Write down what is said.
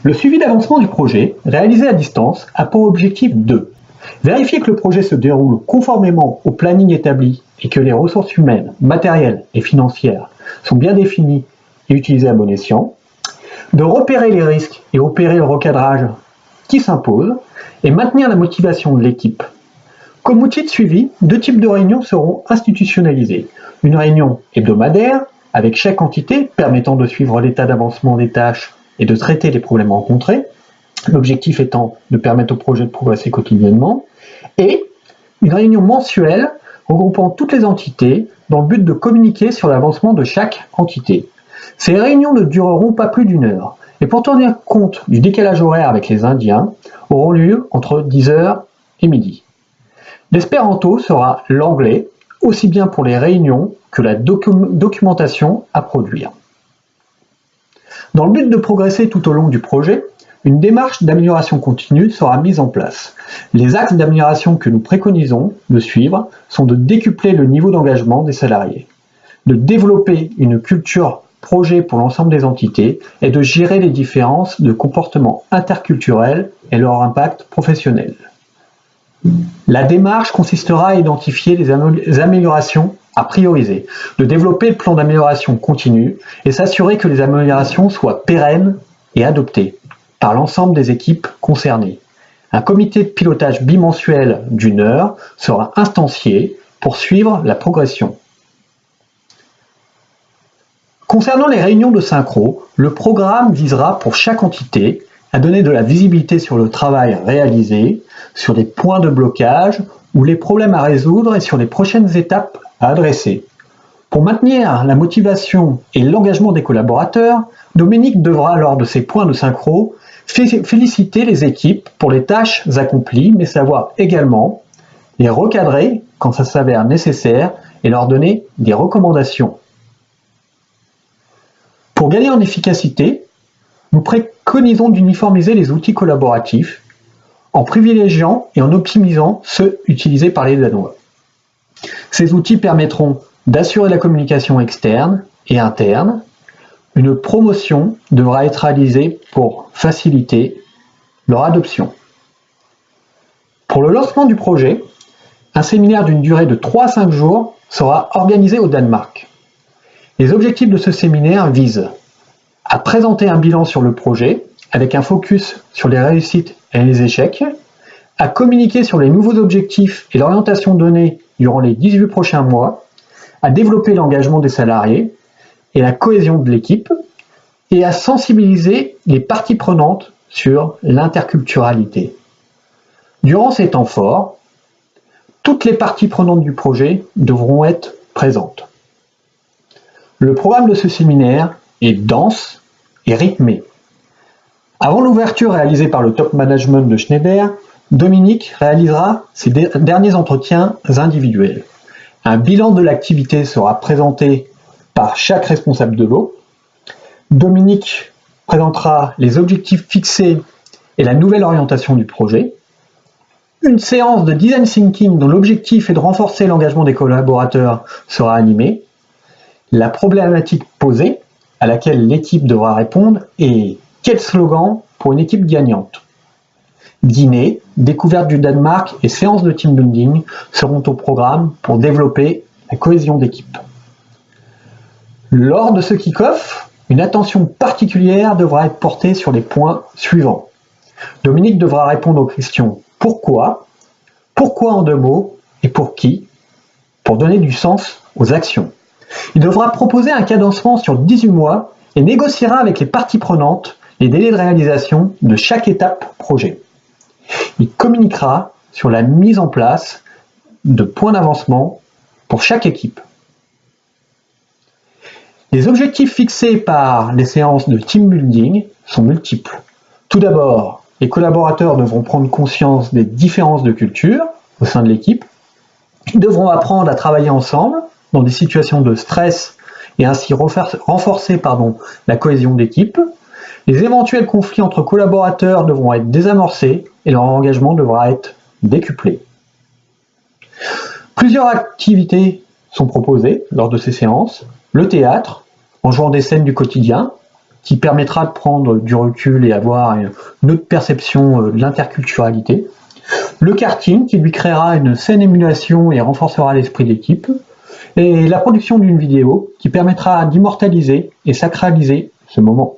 Le suivi d'avancement du projet, réalisé à distance, a pour objectif de vérifier que le projet se déroule conformément au planning établi et que les ressources humaines, matérielles et financières sont bien définies et utilisées à bon escient, de repérer les risques et opérer le recadrage qui s'impose et maintenir la motivation de l'équipe. Comme outil de suivi, 2 types de réunions seront institutionnalisés. Une réunion hebdomadaire avec chaque entité permettant de suivre l'état d'avancement des tâches et de traiter les problèmes rencontrés, l'objectif étant de permettre au projet de progresser quotidiennement, et une réunion mensuelle regroupant toutes les entités dans le but de communiquer sur l'avancement de chaque entité. Ces réunions ne dureront pas plus d'1 heure, et pour tenir compte du décalage horaire avec les Indiens, auront lieu entre 10h et midi. L'espéranto sera l'anglais, aussi bien pour les réunions que la documentation à produire. Dans le but de progresser tout au long du projet, une démarche d'amélioration continue sera mise en place. Les axes d'amélioration que nous préconisons de suivre sont de décupler le niveau d'engagement des salariés, de développer une culture projet pour l'ensemble des entités et de gérer les différences de comportements interculturels et leur impact professionnel. La démarche consistera à identifier les améliorations à prioriser, de développer le plan d'amélioration continue et s'assurer que les améliorations soient pérennes et adoptées par l'ensemble des équipes concernées. Un comité de pilotage bimensuel d'1 heure sera instancié pour suivre la progression. Concernant les réunions de synchro, le programme visera pour chaque entité à donner de la visibilité sur le travail réalisé, sur les points de blocage ou les problèmes à résoudre et sur les prochaines étapes à adresser. Pour maintenir la motivation et l'engagement des collaborateurs, Dominique devra, lors de ces points de synchro, féliciter les équipes pour les tâches accomplies, mais savoir également les recadrer quand ça s'avère nécessaire et leur donner des recommandations. Pour gagner en efficacité, nous préconisons d'uniformiser les outils collaboratifs en privilégiant et en optimisant ceux utilisés par les Danois. Ces outils permettront d'assurer la communication externe et interne. Une promotion devra être réalisée pour faciliter leur adoption. Pour le lancement du projet, un séminaire d'une durée de 3 à 5 jours sera organisé au Danemark. Les objectifs de ce séminaire visent à présenter un bilan sur le projet avec un focus sur les réussites et les échecs, à communiquer sur les nouveaux objectifs et l'orientation donnée durant les 18 prochains mois, à développer l'engagement des salariés et la cohésion de l'équipe, et à sensibiliser les parties prenantes sur l'interculturalité. Durant ces temps forts, toutes les parties prenantes du projet devront être présentes. Le programme de ce séminaire est dense et rythmé. Avant l'ouverture réalisée par le top management de Schneider, Dominique réalisera ses derniers entretiens individuels. Un bilan de l'activité sera présenté par chaque responsable de l'eau. Dominique présentera les objectifs fixés et la nouvelle orientation du projet. Une séance de design thinking dont l'objectif est de renforcer l'engagement des collaborateurs sera animée. La problématique posée, à laquelle l'équipe devra répondre, est « Quel slogan pour une équipe gagnante ?» Dîner, découverte du Danemark et séances de team building seront au programme pour développer la cohésion d'équipe. Lors de ce kick-off, une attention particulière devra être portée sur les points suivants. Dominique devra répondre aux questions « Pourquoi ? Pourquoi en 2 mots et pour qui ?» pour donner du sens aux actions. Il devra proposer un cadencement sur 18 mois et négociera avec les parties prenantes les délais de réalisation de chaque étape projet. Il communiquera sur la mise en place de points d'avancement pour chaque équipe. Les objectifs fixés par les séances de team building sont multiples. Tout d'abord, les collaborateurs devront prendre conscience des différences de culture au sein de l'équipe. Ils devront apprendre à travailler ensemble dans des situations de stress et ainsi renforcer la cohésion d'équipe. Les éventuels conflits entre collaborateurs devront être désamorcés et leur engagement devra être décuplé. Plusieurs activités sont proposées lors de ces séances. Le théâtre, en jouant des scènes du quotidien, qui permettra de prendre du recul et avoir une autre perception de l'interculturalité. Le karting, qui lui créera une saine émulation et renforcera l'esprit d'équipe. Et la production d'une vidéo, qui permettra d'immortaliser et sacraliser ce moment.